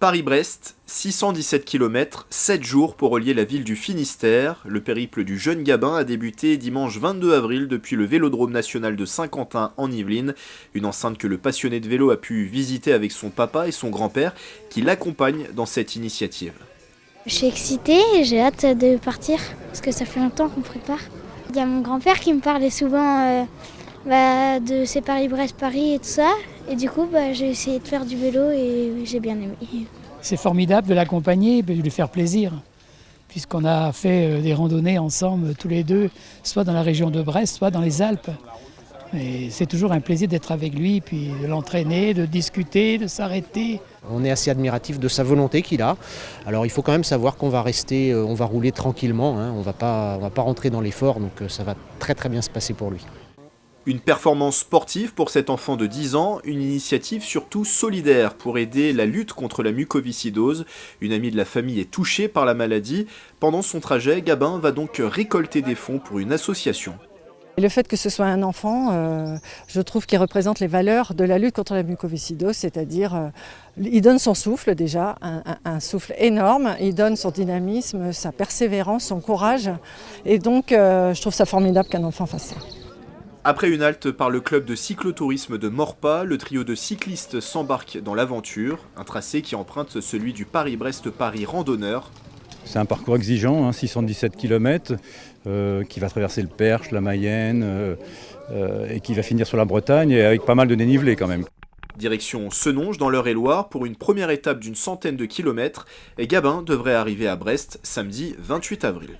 Paris-Brest, 617 km, 7 jours pour relier la ville du Finistère. Le périple du jeune Gabin a débuté dimanche 22 avril depuis le Vélodrome national de Saint-Quentin en Yvelines, une enceinte que le passionné de vélo a pu visiter avec son papa et son grand-père qui l'accompagnent dans cette initiative. Je suis excitée et j'ai hâte de partir parce que ça fait longtemps qu'on prépare. Il y a mon grand-père qui me parlait souvent de ces Paris-Brest-Paris et tout ça. Et du coup, j'ai essayé de faire du vélo et j'ai bien aimé. C'est formidable de l'accompagner et de lui faire plaisir, puisqu'on a fait des randonnées ensemble tous les deux, soit dans la région de Brest, soit dans les Alpes. Et c'est toujours un plaisir d'être avec lui, puis de l'entraîner, de discuter, de s'arrêter. On est assez admiratif de sa volonté qu'il a. Alors il faut quand même savoir qu'on va rester, on va rouler tranquillement, on va pas rentrer dans l'effort, donc ça va très très bien se passer pour lui. Une performance sportive pour cet enfant de 10 ans, une initiative surtout solidaire pour aider la lutte contre la mucoviscidose. Une amie de la famille est touchée par la maladie. Pendant son trajet, Gabin va donc récolter des fonds pour une association. Et le fait que ce soit un enfant, je trouve qu'il représente les valeurs de la lutte contre la mucoviscidose, c'est-à-dire il donne son souffle déjà, un souffle énorme, il donne son dynamisme, sa persévérance, son courage. Et donc je trouve ça formidable qu'un enfant fasse ça. Après une halte par le club de cyclotourisme de Maurepas, le trio de cyclistes s'embarque dans l'aventure, un tracé qui emprunte celui du Paris-Brest-Paris randonneur. C'est un parcours exigeant, 617 km, qui va traverser le Perche, la Mayenne, et qui va finir sur la Bretagne, et avec pas mal de dénivelé quand même. Direction Senonges dans l'Eure-et-Loire pour une première étape d'une centaine de kilomètres, et Gabin devrait arriver à Brest samedi 28 avril.